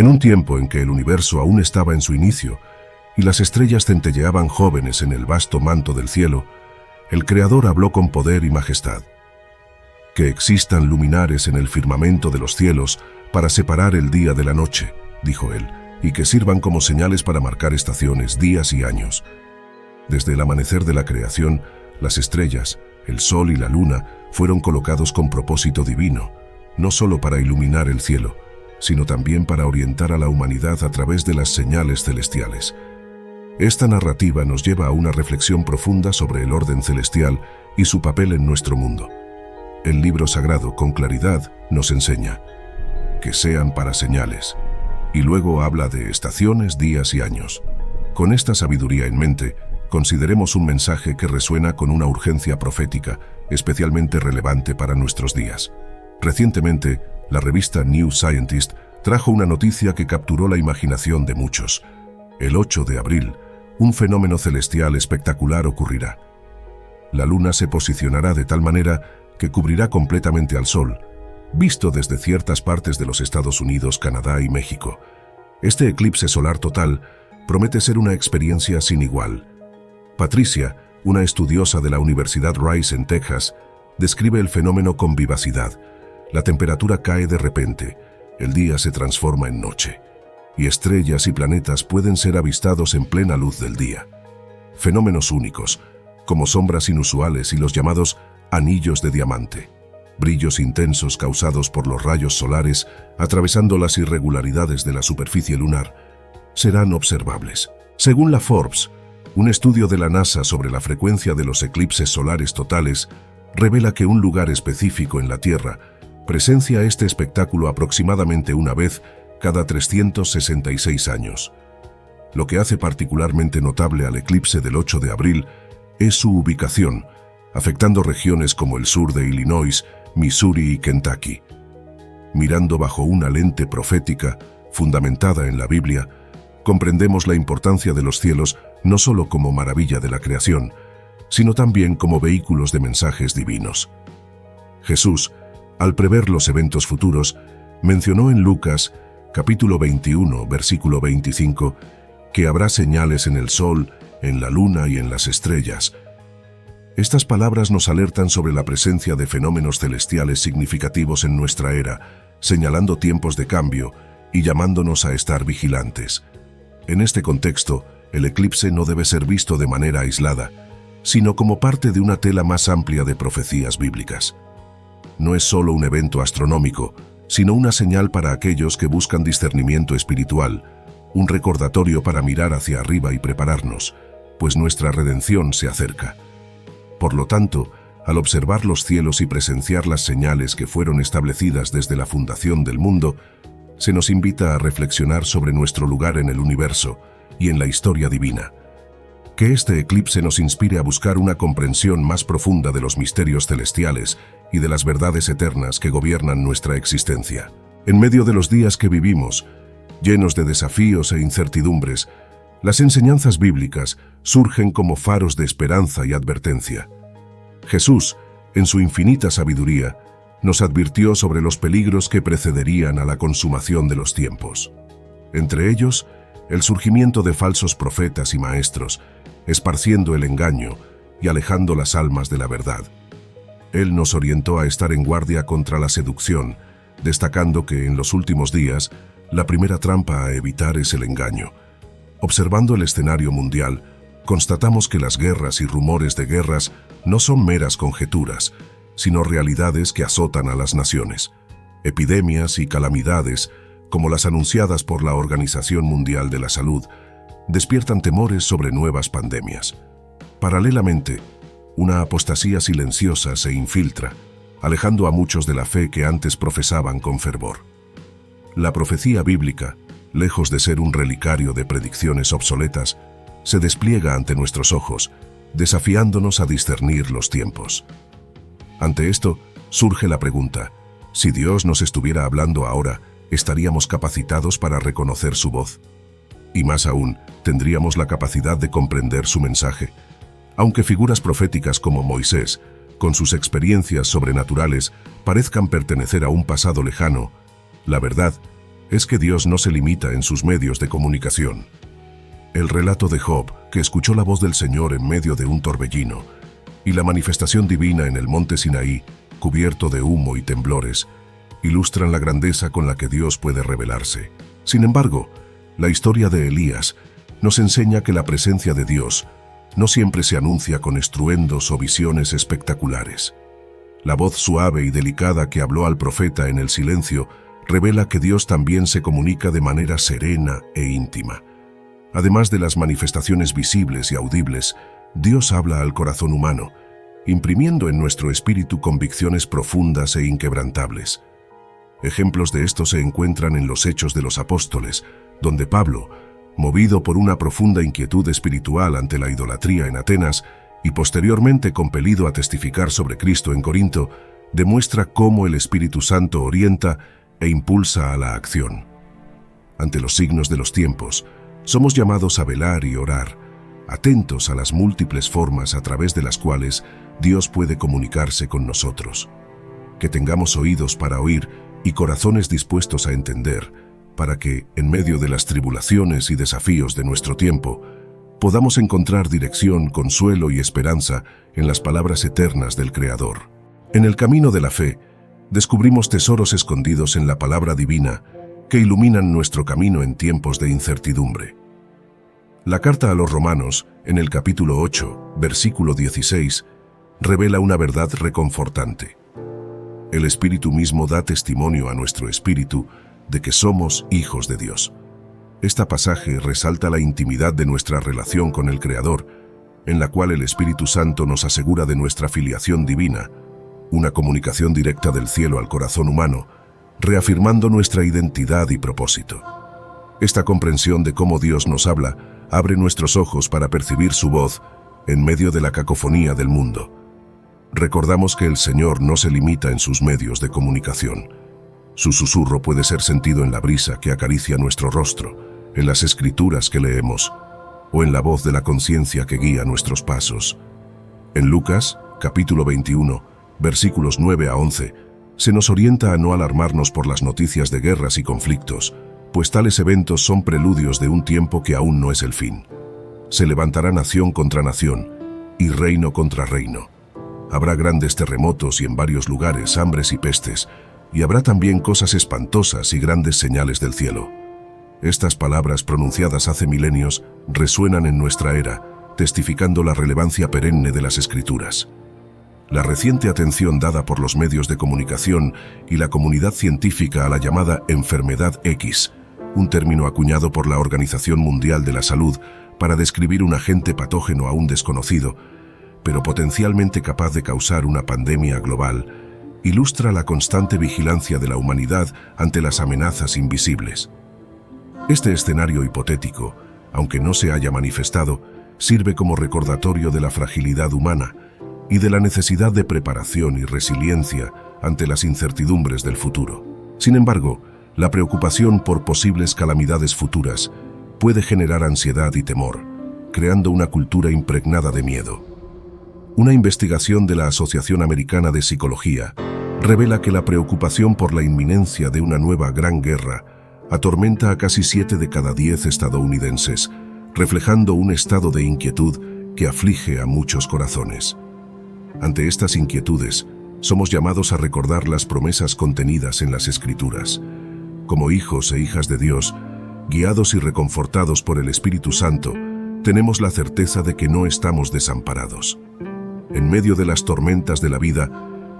En un tiempo en que el universo aún estaba en su inicio y las estrellas centelleaban jóvenes en el vasto manto del cielo, el Creador habló con poder y majestad. Que existan luminares en el firmamento de los cielos para separar el día de la noche, dijo él, y que sirvan como señales para marcar estaciones, días y años. Desde el amanecer de la creación, las estrellas, el sol y la luna fueron colocados con propósito divino, no solo para iluminar el cielo, sino también para orientar a la humanidad a través de las señales celestiales. Esta narrativa nos lleva a una reflexión profunda sobre el orden celestial y su papel en nuestro mundo. El libro sagrado, con claridad, nos enseña que sean para señales, y luego habla de estaciones, días y años. Con esta sabiduría en mente, consideremos un mensaje que resuena con una urgencia profética, especialmente relevante para nuestros días. Recientemente, la revista New Scientist trajo una noticia que capturó la imaginación de muchos. El 8 de abril, un fenómeno celestial espectacular ocurrirá. La luna se posicionará de tal manera que cubrirá completamente al Sol, visto desde ciertas partes de los Estados Unidos, Canadá y México. Este eclipse solar total promete ser una experiencia sin igual. Patricia, una estudiosa de la Universidad Rice en Texas, describe el fenómeno con vivacidad. La temperatura cae de repente, el día se transforma en noche, y estrellas y planetas pueden ser avistados en plena luz del día. Fenómenos únicos, como sombras inusuales y los llamados anillos de diamante, brillos intensos causados por los rayos solares atravesando las irregularidades de la superficie lunar, serán observables. Según la Forbes, un estudio de la NASA sobre la frecuencia de los eclipses solares totales revela que un lugar específico en la Tierra presencia este espectáculo aproximadamente una vez cada 366 años. Lo que hace particularmente notable al eclipse del 8 de abril es su ubicación, afectando regiones como el sur de Illinois, Missouri y Kentucky. Mirando bajo una lente profética, fundamentada en la Biblia, comprendemos la importancia de los cielos no solo como maravilla de la creación, sino también como vehículos de mensajes divinos. Jesús, al prever los eventos futuros, mencionó en Lucas, capítulo 21, versículo 25, que habrá señales en el sol, en la luna y en las estrellas. Estas palabras nos alertan sobre la presencia de fenómenos celestiales significativos en nuestra era, señalando tiempos de cambio y llamándonos a estar vigilantes. En este contexto, el eclipse no debe ser visto de manera aislada, sino como parte de una tela más amplia de profecías bíblicas. No es solo un evento astronómico, sino una señal para aquellos que buscan discernimiento espiritual, un recordatorio para mirar hacia arriba y prepararnos, pues nuestra redención se acerca. Por lo tanto, al observar los cielos y presenciar las señales que fueron establecidas desde la fundación del mundo, se nos invita a reflexionar sobre nuestro lugar en el universo y en la historia divina. Que este eclipse nos inspire a buscar una comprensión más profunda de los misterios celestiales y de las verdades eternas que gobiernan nuestra existencia. En medio de los días que vivimos, llenos de desafíos e incertidumbres, las enseñanzas bíblicas surgen como faros de esperanza y advertencia. Jesús, en su infinita sabiduría, nos advirtió sobre los peligros que precederían a la consumación de los tiempos. Entre ellos, el surgimiento de falsos profetas y maestros, esparciendo el engaño y alejando las almas de la verdad. Él nos orientó a estar en guardia contra la seducción, destacando que en los últimos días, la primera trampa a evitar es el engaño. Observando el escenario mundial, constatamos que las guerras y rumores de guerras no son meras conjeturas, sino realidades que azotan a las naciones. Epidemias y calamidades, como las anunciadas por la Organización Mundial de la Salud, despiertan temores sobre nuevas pandemias. Paralelamente, una apostasía silenciosa se infiltra, alejando a muchos de la fe que antes profesaban con fervor. La profecía bíblica, lejos de ser un relicario de predicciones obsoletas, se despliega ante nuestros ojos, desafiándonos a discernir los tiempos. Ante esto, surge la pregunta: si Dios nos estuviera hablando ahora, ¿estaríamos capacitados para reconocer su voz? Y más aún, ¿tendríamos la capacidad de comprender su mensaje? Aunque figuras proféticas como Moisés, con sus experiencias sobrenaturales, parezcan pertenecer a un pasado lejano, la verdad es que Dios no se limita en sus medios de comunicación. El relato de Job, que escuchó la voz del Señor en medio de un torbellino, y la manifestación divina en el monte Sinaí, cubierto de humo y temblores, ilustran la grandeza con la que Dios puede revelarse. Sin embargo, la historia de Elías nos enseña que la presencia de Dios no siempre se anuncia con estruendos o visiones espectaculares. La voz suave y delicada que habló al profeta en el silencio revela que Dios también se comunica de manera serena e íntima. Además de las manifestaciones visibles y audibles, Dios habla al corazón humano, imprimiendo en nuestro espíritu convicciones profundas e inquebrantables. Ejemplos de esto se encuentran en los Hechos de los Apóstoles, donde Pablo, movido por una profunda inquietud espiritual ante la idolatría en Atenas y posteriormente compelido a testificar sobre Cristo en Corinto, demuestra cómo el Espíritu Santo orienta e impulsa a la acción. Ante los signos de los tiempos, somos llamados a velar y orar, atentos a las múltiples formas a través de las cuales Dios puede comunicarse con nosotros. Que tengamos oídos para oír y corazones dispuestos a entender, para que, en medio de las tribulaciones y desafíos de nuestro tiempo, podamos encontrar dirección, consuelo y esperanza en las palabras eternas del Creador. En el camino de la fe, descubrimos tesoros escondidos en la palabra divina que iluminan nuestro camino en tiempos de incertidumbre. La carta a los Romanos, en el capítulo 8, versículo 16, revela una verdad reconfortante. El Espíritu mismo da testimonio a nuestro espíritu de que somos hijos de Dios. Este pasaje resalta la intimidad de nuestra relación con el Creador, en la cual el Espíritu Santo nos asegura de nuestra filiación divina, una comunicación directa del cielo al corazón humano, reafirmando nuestra identidad y propósito. Esta comprensión de cómo Dios nos habla abre nuestros ojos para percibir su voz en medio de la cacofonía del mundo. Recordamos que el Señor no se limita en sus medios de comunicación. Su susurro puede ser sentido en la brisa que acaricia nuestro rostro, en las escrituras que leemos, o en la voz de la conciencia que guía nuestros pasos. En Lucas, capítulo 21, versículos 9 a 11, se nos orienta a no alarmarnos por las noticias de guerras y conflictos, pues tales eventos son preludios de un tiempo que aún no es el fin. Se levantará nación contra nación y reino contra reino. Habrá grandes terremotos y en varios lugares hambres y pestes, y habrá también cosas espantosas y grandes señales del cielo. Estas palabras pronunciadas hace milenios resuenan en nuestra era, testificando la relevancia perenne de las Escrituras. La reciente atención dada por los medios de comunicación y la comunidad científica a la llamada enfermedad X, un término acuñado por la Organización Mundial de la Salud para describir un agente patógeno aún desconocido, pero potencialmente capaz de causar una pandemia global, ilustra la constante vigilancia de la humanidad ante las amenazas invisibles. Este escenario hipotético, aunque no se haya manifestado, sirve como recordatorio de la fragilidad humana y de la necesidad de preparación y resiliencia ante las incertidumbres del futuro. Sin embargo, la preocupación por posibles calamidades futuras puede generar ansiedad y temor, creando una cultura impregnada de miedo. Una investigación de la Asociación Americana de Psicología revela que la preocupación por la inminencia de una nueva gran guerra atormenta a casi 7 de cada 10 estadounidenses, reflejando un estado de inquietud que aflige a muchos corazones. Ante estas inquietudes, somos llamados a recordar las promesas contenidas en las Escrituras. Como hijos e hijas de Dios, guiados y reconfortados por el Espíritu Santo, tenemos la certeza de que no estamos desamparados. En medio de las tormentas de la vida,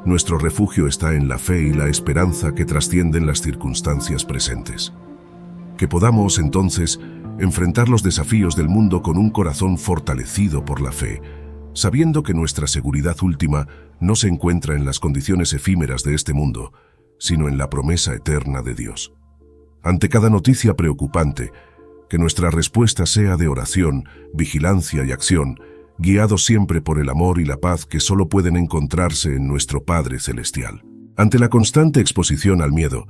nuestro refugio está en la fe y la esperanza que trascienden las circunstancias presentes. Que podamos, entonces, enfrentar los desafíos del mundo con un corazón fortalecido por la fe, sabiendo que nuestra seguridad última no se encuentra en las condiciones efímeras de este mundo, sino en la promesa eterna de Dios. Ante cada noticia preocupante, que nuestra respuesta sea de oración, vigilancia y acción, guiados siempre por el amor y la paz que solo pueden encontrarse en nuestro Padre Celestial. Ante la constante exposición al miedo,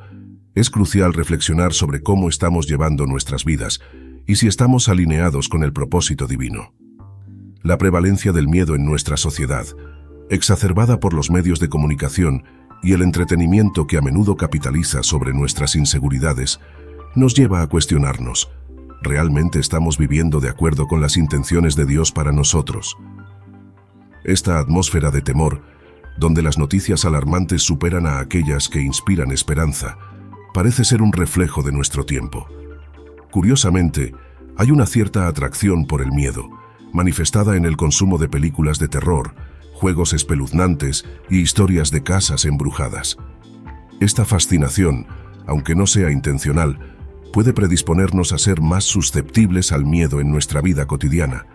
es crucial reflexionar sobre cómo estamos llevando nuestras vidas y si estamos alineados con el propósito divino. La prevalencia del miedo en nuestra sociedad, exacerbada por los medios de comunicación y el entretenimiento que a menudo capitaliza sobre nuestras inseguridades, nos lleva a cuestionarnos: ¿realmente estamos viviendo de acuerdo con las intenciones de Dios para nosotros? Esta atmósfera de temor, donde las noticias alarmantes superan a aquellas que inspiran esperanza, parece ser un reflejo de nuestro tiempo. Curiosamente, hay una cierta atracción por el miedo, manifestada en el consumo de películas de terror, juegos espeluznantes y historias de casas embrujadas. Esta fascinación, aunque no sea intencional, puede predisponernos a ser más susceptibles al miedo en nuestra vida cotidiana,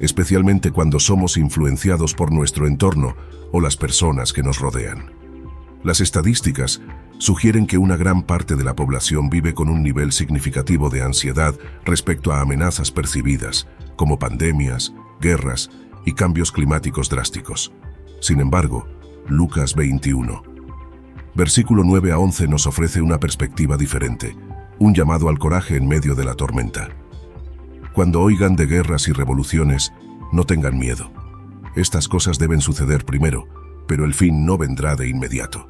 especialmente cuando somos influenciados por nuestro entorno o las personas que nos rodean. Las estadísticas sugieren que una gran parte de la población vive con un nivel significativo de ansiedad respecto a amenazas percibidas, como pandemias, guerras y cambios climáticos drásticos. Sin embargo, Lucas 21, versículo 9 a 11 nos ofrece una perspectiva diferente, un llamado al coraje en medio de la tormenta. Cuando oigan de guerras y revoluciones, no tengan miedo. Estas cosas deben suceder primero, pero el fin no vendrá de inmediato.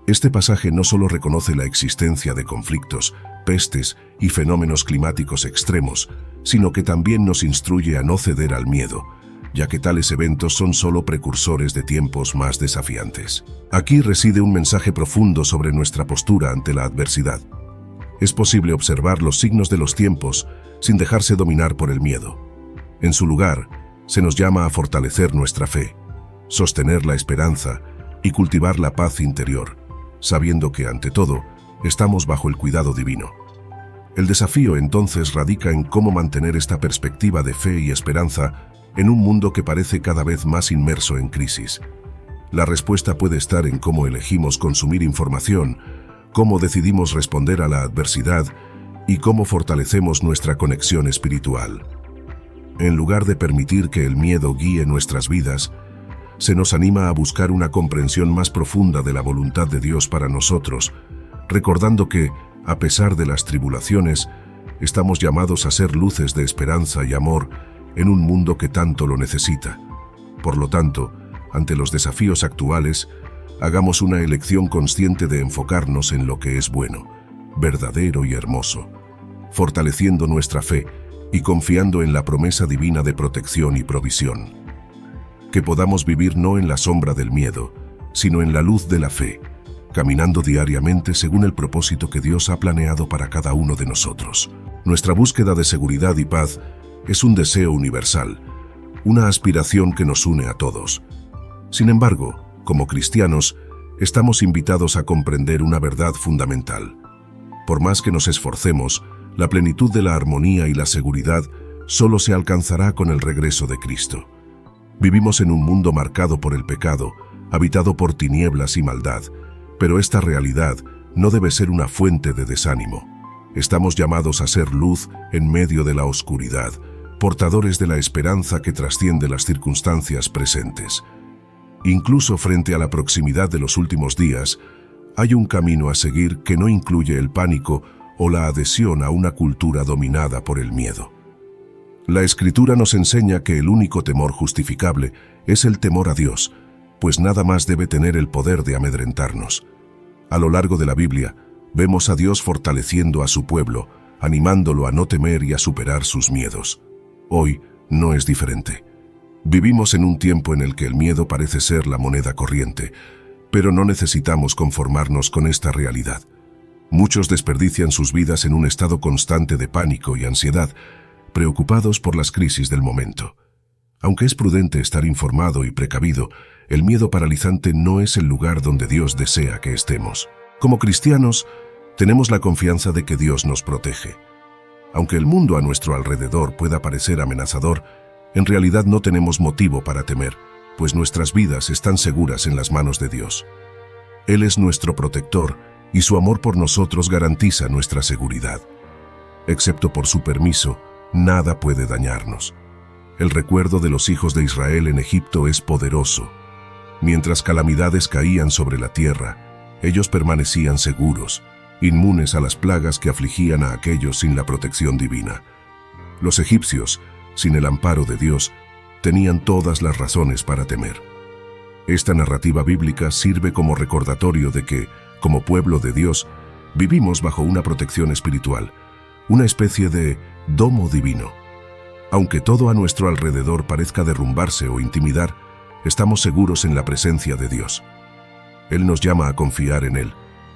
Este pasaje no solo reconoce la existencia de conflictos, pestes y fenómenos climáticos extremos, sino que también nos instruye a no ceder al miedo, ya que tales eventos son solo precursores de tiempos más desafiantes. Aquí reside un mensaje profundo sobre nuestra postura ante la adversidad. Es posible observar los signos de los tiempos sin dejarse dominar por el miedo. En su lugar, se nos llama a fortalecer nuestra fe, sostener la esperanza y cultivar la paz interior, sabiendo que, ante todo, estamos bajo el cuidado divino. El desafío entonces radica en cómo mantener esta perspectiva de fe y esperanza en un mundo que parece cada vez más inmerso en crisis. La respuesta puede estar en cómo elegimos consumir información, cómo decidimos responder a la adversidad y cómo fortalecemos nuestra conexión espiritual. En lugar de permitir que el miedo guíe nuestras vidas, se nos anima a buscar una comprensión más profunda de la voluntad de Dios para nosotros, recordando que, a pesar de las tribulaciones, estamos llamados a ser luces de esperanza y amor en un mundo que tanto lo necesita. Por lo tanto, ante los desafíos actuales, hagamos una elección consciente de enfocarnos en lo que es bueno, verdadero y hermoso, fortaleciendo nuestra fe y confiando en la promesa divina de protección y provisión. Que podamos vivir no en la sombra del miedo, sino en la luz de la fe, caminando diariamente según el propósito que Dios ha planeado para cada uno de nosotros. Nuestra búsqueda de seguridad y paz es un deseo universal, una aspiración que nos une a todos. Sin embargo, como cristianos, estamos invitados a comprender una verdad fundamental. Por más que nos esforcemos, la plenitud de la armonía y la seguridad solo se alcanzará con el regreso de Cristo. Vivimos en un mundo marcado por el pecado, habitado por tinieblas y maldad, pero esta realidad no debe ser una fuente de desánimo. Estamos llamados a ser luz en medio de la oscuridad, portadores de la esperanza que trasciende las circunstancias presentes. Incluso frente a la proximidad de los últimos días, hay un camino a seguir que no incluye el pánico o la adhesión a una cultura dominada por el miedo. La Escritura nos enseña que el único temor justificable es el temor a Dios, pues nada más debe tener el poder de amedrentarnos. A lo largo de la Biblia, vemos a Dios fortaleciendo a su pueblo, animándolo a no temer y a superar sus miedos. Hoy no es diferente. Vivimos en un tiempo en el que el miedo parece ser la moneda corriente, pero no necesitamos conformarnos con esta realidad. Muchos desperdician sus vidas en un estado constante de pánico y ansiedad, preocupados por las crisis del momento. Aunque es prudente estar informado y precavido, el miedo paralizante no es el lugar donde Dios desea que estemos. Como cristianos, tenemos la confianza de que Dios nos protege. Aunque el mundo a nuestro alrededor pueda parecer amenazador, en realidad no tenemos motivo para temer, pues nuestras vidas están seguras en las manos de Dios. Él es nuestro protector y su amor por nosotros garantiza nuestra seguridad. Excepto por su permiso, nada puede dañarnos. El recuerdo de los hijos de Israel en Egipto es poderoso. Mientras calamidades caían sobre la tierra, ellos permanecían seguros, inmunes a las plagas que afligían a aquellos sin la protección divina. Los egipcios, sin el amparo de Dios, tenían todas las razones para temer. Esta narrativa bíblica sirve como recordatorio de que, como pueblo de Dios, Vivimos bajo una protección espiritual, una especie de domo divino. Aunque todo a nuestro alrededor parezca derrumbarse o intimidar, estamos seguros en la presencia de Dios. Él nos llama a confiar en Él,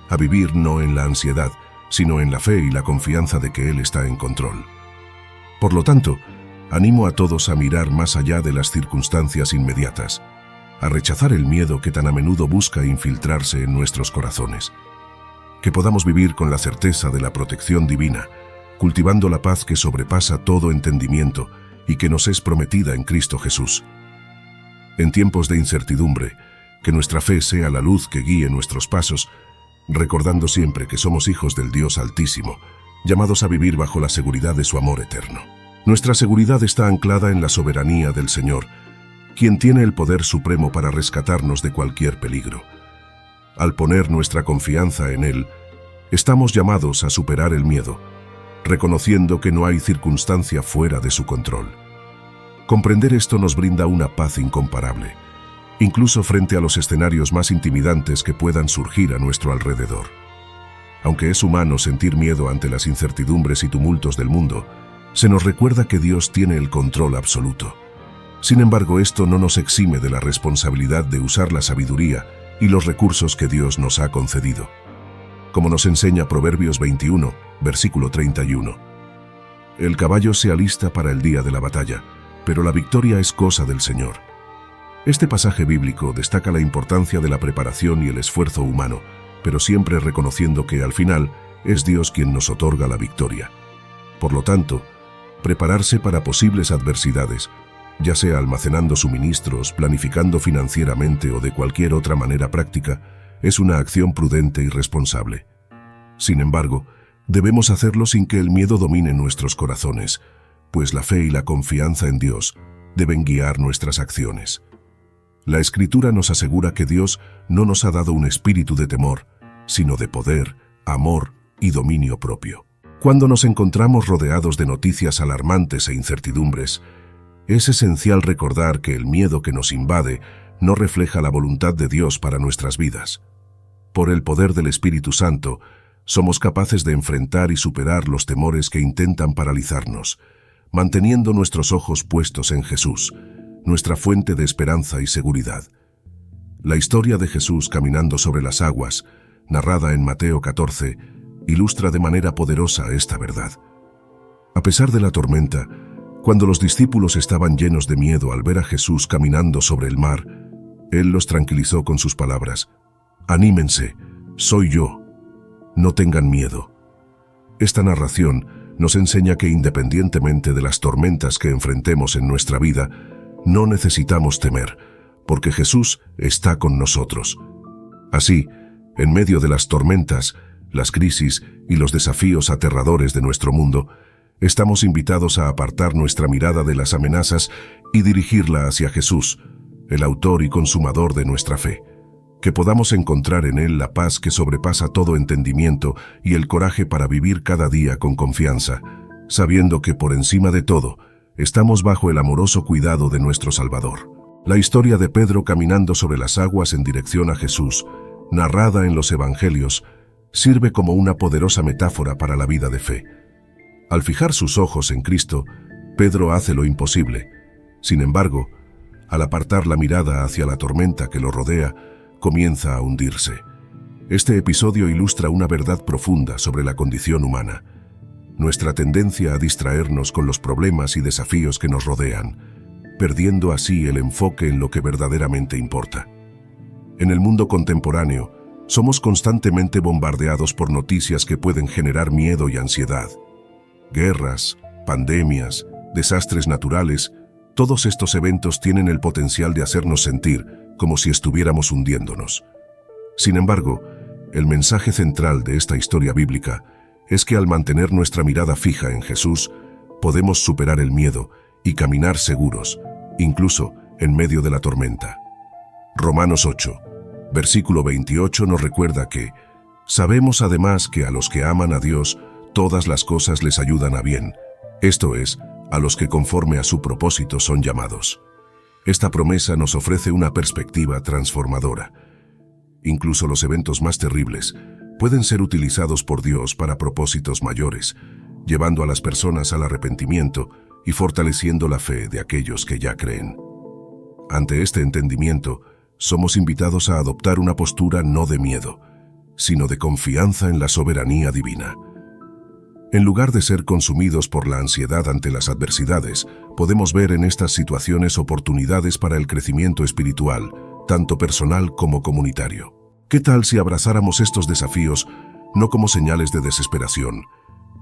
a vivir no en la ansiedad, sino en la fe y la confianza de que Él está en control. Por lo tanto, animo a todos a mirar más allá de las circunstancias inmediatas, a rechazar el miedo que tan a menudo busca infiltrarse en nuestros corazones. Que podamos vivir con la certeza de la protección divina, cultivando la paz que sobrepasa todo entendimiento y que nos es prometida en Cristo Jesús. En tiempos de incertidumbre, que nuestra fe sea la luz que guíe nuestros pasos, recordando siempre que somos hijos del Dios Altísimo, llamados a vivir bajo la seguridad de su amor eterno. Nuestra seguridad está anclada en la soberanía del Señor, quien tiene el poder supremo para rescatarnos de cualquier peligro. Al poner nuestra confianza en Él, estamos llamados a superar el miedo, reconociendo que no hay circunstancia fuera de su control. Comprender esto nos brinda una paz incomparable, incluso frente a los escenarios más intimidantes que puedan surgir a nuestro alrededor. Aunque es humano sentir miedo ante las incertidumbres y tumultos del mundo, se nos recuerda que Dios tiene el control absoluto. Sin embargo, esto no nos exime de la responsabilidad de usar la sabiduría y los recursos que Dios nos ha concedido. Como nos enseña Proverbios 21, versículo 31. El caballo se alista para el día de la batalla, pero la victoria es cosa del Señor. Este pasaje bíblico destaca la importancia de la preparación y el esfuerzo humano, pero siempre reconociendo que al final es Dios quien nos otorga la victoria. Por lo tanto, prepararse para posibles adversidades, ya sea almacenando suministros, planificando financieramente o de cualquier otra manera práctica, es una acción prudente y responsable. Sin embargo, debemos hacerlo sin que el miedo domine nuestros corazones, pues la fe y la confianza en Dios deben guiar nuestras acciones. La Escritura nos asegura que Dios no nos ha dado un espíritu de temor, sino de poder, amor y dominio propio. Cuando nos encontramos rodeados de noticias alarmantes e incertidumbres, es esencial recordar que el miedo que nos invade no refleja la voluntad de Dios para nuestras vidas. Por el poder del Espíritu Santo, somos capaces de enfrentar y superar los temores que intentan paralizarnos, manteniendo nuestros ojos puestos en Jesús, nuestra fuente de esperanza y seguridad. La historia de Jesús caminando sobre las aguas, narrada en Mateo 14, ilustra de manera poderosa esta verdad. A pesar de la tormenta, cuando los discípulos estaban llenos de miedo al ver a Jesús caminando sobre el mar, Él los tranquilizó con sus palabras: «Anímense, soy yo, no tengan miedo». Esta narración nos enseña que independientemente de las tormentas que enfrentemos en nuestra vida, no necesitamos temer, porque Jesús está con nosotros. Así, en medio de las tormentas, las crisis y los desafíos aterradores de nuestro mundo, estamos invitados a apartar nuestra mirada de las amenazas y dirigirla hacia Jesús, el autor y consumador de nuestra fe. Que podamos encontrar en Él la paz que sobrepasa todo entendimiento y el coraje para vivir cada día con confianza, sabiendo que por encima de todo, estamos bajo el amoroso cuidado de nuestro Salvador. La historia de Pedro caminando sobre las aguas en dirección a Jesús, narrada en los Evangelios, sirve como una poderosa metáfora para la vida de fe. Al fijar sus ojos en Cristo, Pedro hace lo imposible. Sin embargo, al apartar la mirada hacia la tormenta que lo rodea, comienza a hundirse. Este episodio ilustra una verdad profunda sobre la condición humana. Nuestra tendencia a distraernos con los problemas y desafíos que nos rodean, perdiendo así el enfoque en lo que verdaderamente importa. En el mundo contemporáneo, somos constantemente bombardeados por noticias que pueden generar miedo y ansiedad. Guerras, pandemias, desastres naturales, todos estos eventos tienen el potencial de hacernos sentir como si estuviéramos hundiéndonos. Sin embargo, el mensaje central de esta historia bíblica es que al mantener nuestra mirada fija en Jesús, podemos superar el miedo y caminar seguros, incluso en medio de la tormenta. Romanos 8, versículo 28 nos recuerda que sabemos además que a los que aman a Dios, todas las cosas les ayudan a bien, esto es, a los que conforme a su propósito son llamados. Esta promesa nos ofrece una perspectiva transformadora. Incluso los eventos más terribles pueden ser utilizados por Dios para propósitos mayores, llevando a las personas al arrepentimiento y fortaleciendo la fe de aquellos que ya creen. Ante este entendimiento, somos invitados a adoptar una postura no de miedo, sino de confianza en la soberanía divina. En lugar de ser consumidos por la ansiedad ante las adversidades, podemos ver en estas situaciones oportunidades para el crecimiento espiritual, tanto personal como comunitario. ¿Qué tal si abrazáramos estos desafíos no como señales de desesperación,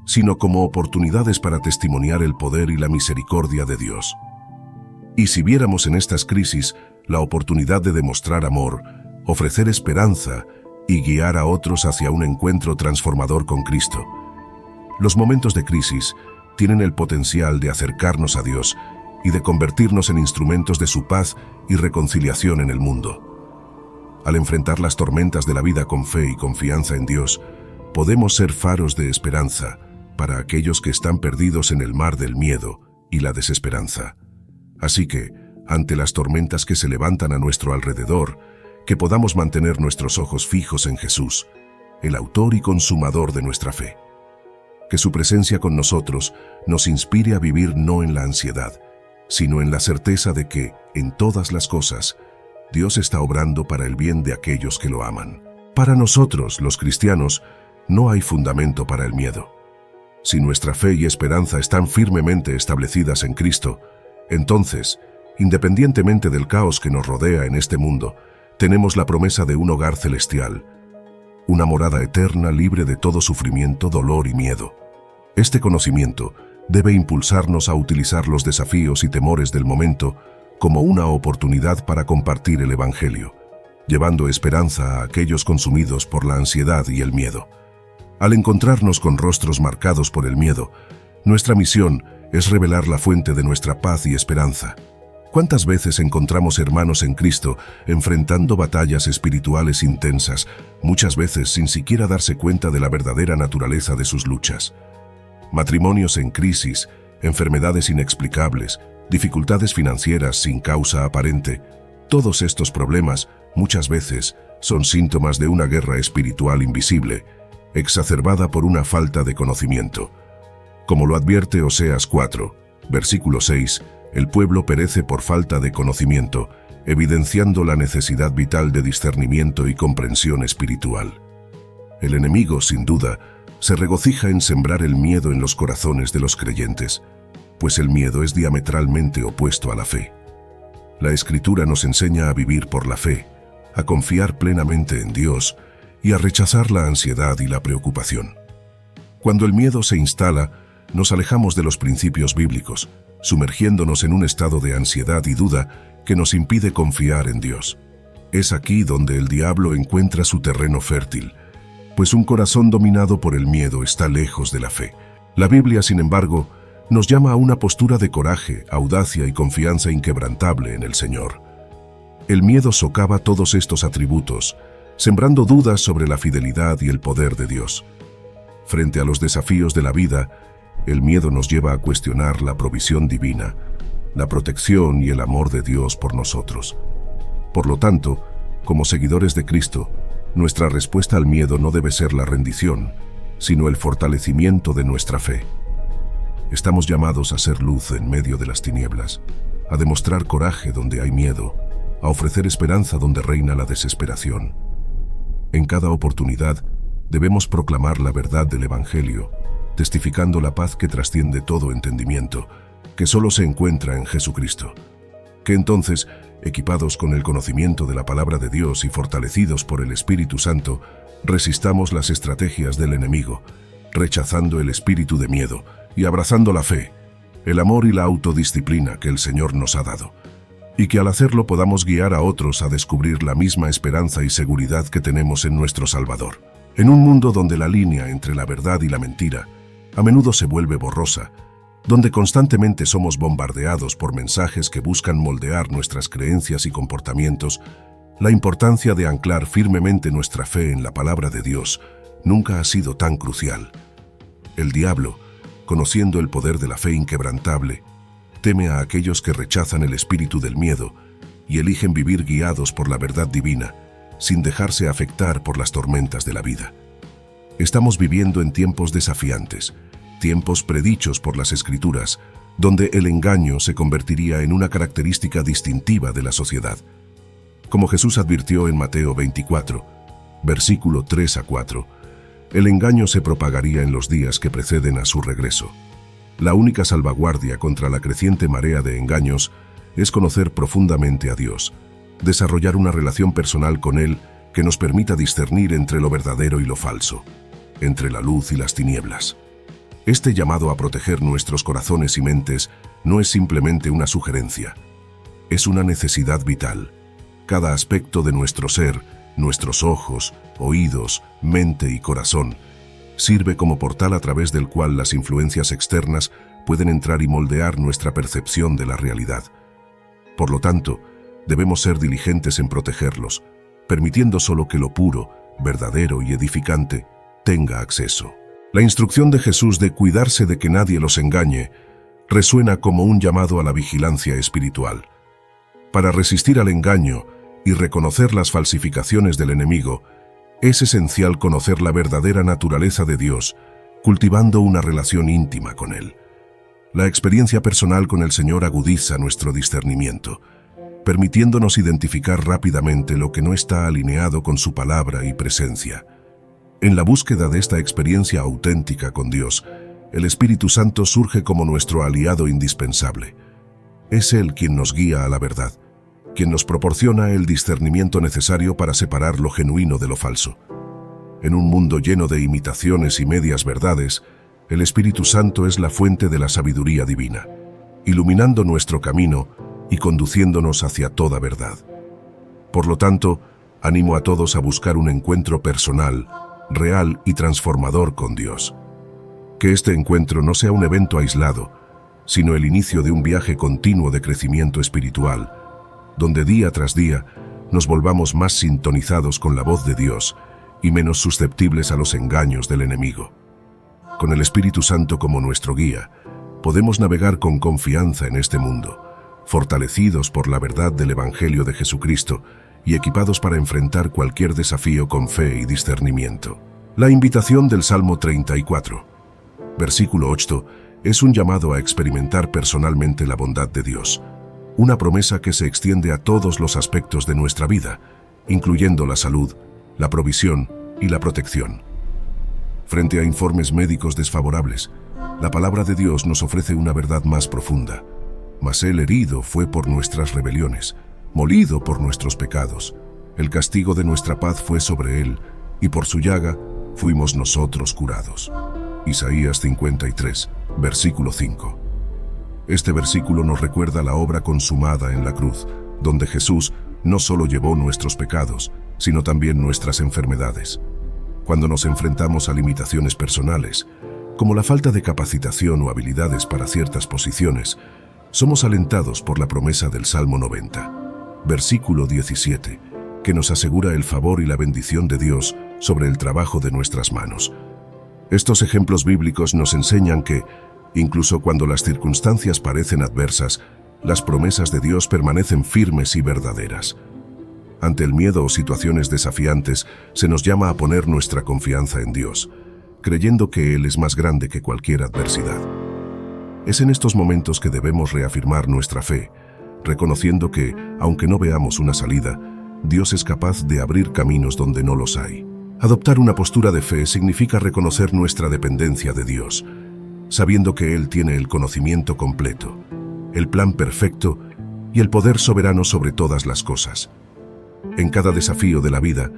sino como oportunidades para testimoniar el poder y la misericordia de Dios? Y si viéramos en estas crisis la oportunidad de demostrar amor, ofrecer esperanza y guiar a otros hacia un encuentro transformador con Cristo. Los momentos de crisis tienen el potencial de acercarnos a Dios y de convertirnos en instrumentos de su paz y reconciliación en el mundo. Al enfrentar las tormentas de la vida con fe y confianza en Dios, podemos ser faros de esperanza para aquellos que están perdidos en el mar del miedo y la desesperanza. Así que, ante las tormentas que se levantan a nuestro alrededor, que podamos mantener nuestros ojos fijos en Jesús, el autor y consumador de nuestra fe. Que su presencia con nosotros nos inspire a vivir no en la ansiedad, sino en la certeza de que, en todas las cosas, Dios está obrando para el bien de aquellos que lo aman. Para nosotros, los cristianos, no hay fundamento para el miedo. Si nuestra fe y esperanza están firmemente establecidas en Cristo, entonces, independientemente del caos que nos rodea en este mundo, tenemos la promesa de un hogar celestial, una morada eterna libre de todo sufrimiento, dolor y miedo. Este conocimiento debe impulsarnos a utilizar los desafíos y temores del momento como una oportunidad para compartir el Evangelio, llevando esperanza a aquellos consumidos por la ansiedad y el miedo. Al encontrarnos con rostros marcados por el miedo, nuestra misión es revelar la fuente de nuestra paz y esperanza. ¿Cuántas veces encontramos hermanos en Cristo enfrentando batallas espirituales intensas, muchas veces sin siquiera darse cuenta de la verdadera naturaleza de sus luchas? Matrimonios en crisis, enfermedades inexplicables, dificultades financieras sin causa aparente. Todos estos problemas, muchas veces, son síntomas de una guerra espiritual invisible, exacerbada por una falta de conocimiento. Como lo advierte Oseas 4, versículo 6, el pueblo perece por falta de conocimiento, evidenciando la necesidad vital de discernimiento y comprensión espiritual. El enemigo, sin duda, se regocija en sembrar el miedo en los corazones de los creyentes, pues el miedo es diametralmente opuesto a la fe. La Escritura nos enseña a vivir por la fe, a confiar plenamente en Dios y a rechazar la ansiedad y la preocupación. Cuando el miedo se instala, nos alejamos de los principios bíblicos, sumergiéndonos en un estado de ansiedad y duda que nos impide confiar en Dios. Es aquí donde el diablo encuentra su terreno fértil, pues un corazón dominado por el miedo está lejos de la fe. La Biblia, sin embargo, nos llama a una postura de coraje, audacia y confianza inquebrantable en el Señor. El miedo socava todos estos atributos, sembrando dudas sobre la fidelidad y el poder de Dios. Frente a los desafíos de la vida, el miedo nos lleva a cuestionar la provisión divina, la protección y el amor de Dios por nosotros. Por lo tanto, como seguidores de Cristo, nuestra respuesta al miedo no debe ser la rendición, sino el fortalecimiento de nuestra fe. Estamos llamados a ser luz en medio de las tinieblas, a demostrar coraje donde hay miedo, a ofrecer esperanza donde reina la desesperación. En cada oportunidad, debemos proclamar la verdad del Evangelio, testificando la paz que trasciende todo entendimiento, que solo se encuentra en Jesucristo. Que entonces, equipados con el conocimiento de la palabra de Dios y fortalecidos por el Espíritu Santo, resistamos las estrategias del enemigo, rechazando el espíritu de miedo y abrazando la fe, el amor y la autodisciplina que el Señor nos ha dado, y que al hacerlo podamos guiar a otros a descubrir la misma esperanza y seguridad que tenemos en nuestro Salvador. En un mundo donde la línea entre la verdad y la mentira a menudo se vuelve borrosa, donde constantemente somos bombardeados por mensajes que buscan moldear nuestras creencias y comportamientos, la importancia de anclar firmemente nuestra fe en la palabra de Dios nunca ha sido tan crucial. El diablo, conociendo el poder de la fe inquebrantable, teme a aquellos que rechazan el espíritu del miedo y eligen vivir guiados por la verdad divina, sin dejarse afectar por las tormentas de la vida. Estamos viviendo en tiempos desafiantes, tiempos predichos por las Escrituras, donde el engaño se convertiría en una característica distintiva de la sociedad. Como Jesús advirtió en Mateo 24, versículo 3 a 4, el engaño se propagaría en los días que preceden a su regreso. La única salvaguardia contra la creciente marea de engaños es conocer profundamente a Dios, desarrollar una relación personal con Él que nos permita discernir entre lo verdadero y lo falso, entre la luz y las tinieblas. Este llamado a proteger nuestros corazones y mentes no es simplemente una sugerencia, es una necesidad vital. Cada aspecto de nuestro ser, nuestros ojos, oídos, mente y corazón, sirve como portal a través del cual las influencias externas pueden entrar y moldear nuestra percepción de la realidad. Por lo tanto, debemos ser diligentes en protegerlos, permitiendo solo que lo puro, verdadero y edificante tenga acceso. La instrucción de Jesús de cuidarse de que nadie los engañe resuena como un llamado a la vigilancia espiritual. Para resistir al engaño y reconocer las falsificaciones del enemigo, es esencial conocer la verdadera naturaleza de Dios, cultivando una relación íntima con Él. La experiencia personal con el Señor agudiza nuestro discernimiento, permitiéndonos identificar rápidamente lo que no está alineado con su palabra y presencia. En la búsqueda de esta experiencia auténtica con Dios, el Espíritu Santo surge como nuestro aliado indispensable. Es Él quien nos guía a la verdad, quien nos proporciona el discernimiento necesario para separar lo genuino de lo falso. En un mundo lleno de imitaciones y medias verdades, el Espíritu Santo es la fuente de la sabiduría divina, iluminando nuestro camino y conduciéndonos hacia toda verdad. Por lo tanto, animo a todos a buscar un encuentro personal, real y transformador con Dios. Que este encuentro no sea un evento aislado, sino el inicio de un viaje continuo de crecimiento espiritual, donde día tras día nos volvamos más sintonizados con la voz de Dios y menos susceptibles a los engaños del enemigo. Con el Espíritu Santo como nuestro guía, podemos navegar con confianza en este mundo, fortalecidos por la verdad del Evangelio de Jesucristo y equipados para enfrentar cualquier desafío con fe y discernimiento. La invitación del Salmo 34, versículo 8, es un llamado a experimentar personalmente la bondad de Dios, una promesa que se extiende a todos los aspectos de nuestra vida, incluyendo la salud, la provisión y la protección. Frente a informes médicos desfavorables, la palabra de Dios nos ofrece una verdad más profunda. Mas Él herido fue por nuestras rebeliones, molido por nuestros pecados. El castigo de nuestra paz fue sobre Él, y por su llaga fuimos nosotros curados. Isaías 53, versículo 5. Este versículo nos recuerda la obra consumada en la cruz, donde Jesús no solo llevó nuestros pecados, sino también nuestras enfermedades. Cuando nos enfrentamos a limitaciones personales, como la falta de capacitación o habilidades para ciertas posiciones, somos alentados por la promesa del Salmo 90, versículo 17, que nos asegura el favor y la bendición de Dios sobre el trabajo de nuestras manos. Estos ejemplos bíblicos nos enseñan que, incluso cuando las circunstancias parecen adversas, las promesas de Dios permanecen firmes y verdaderas. Ante el miedo o situaciones desafiantes, se nos llama a poner nuestra confianza en Dios, creyendo que Él es más grande que cualquier adversidad. Es en estos momentos que debemos reafirmar nuestra fe, reconociendo que, aunque no veamos una salida, Dios es capaz de abrir caminos donde no los hay. Adoptar una postura de fe significa reconocer nuestra dependencia de Dios, sabiendo que Él tiene el conocimiento completo, el plan perfecto y el poder soberano sobre todas las cosas. En cada desafío de la vida,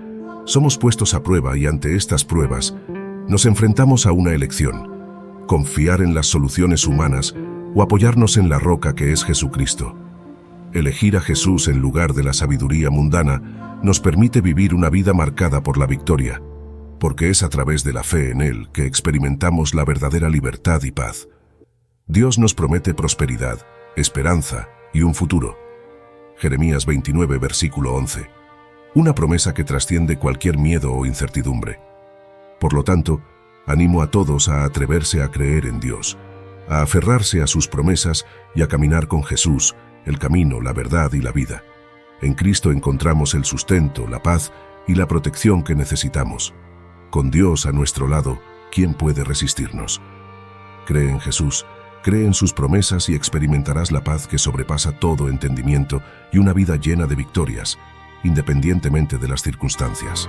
somos puestos a prueba y ante estas pruebas, nos enfrentamos a una elección: confiar en las soluciones humanas o apoyarnos en la roca que es Jesucristo. Elegir a Jesús en lugar de la sabiduría mundana nos permite vivir una vida marcada por la victoria, porque es a través de la fe en Él que experimentamos la verdadera libertad y paz. Dios nos promete prosperidad, esperanza y un futuro. Jeremías 29, versículo 11. Una promesa que trasciende cualquier miedo o incertidumbre. Por lo tanto, animo a todos a atreverse a creer en Dios, a aferrarse a sus promesas y a caminar con Jesús, el camino, la verdad y la vida. En Cristo encontramos el sustento, la paz y la protección que necesitamos. Con Dios a nuestro lado, ¿quién puede resistirnos? Cree en Jesús, cree en sus promesas y experimentarás la paz que sobrepasa todo entendimiento y una vida llena de victorias, independientemente de las circunstancias.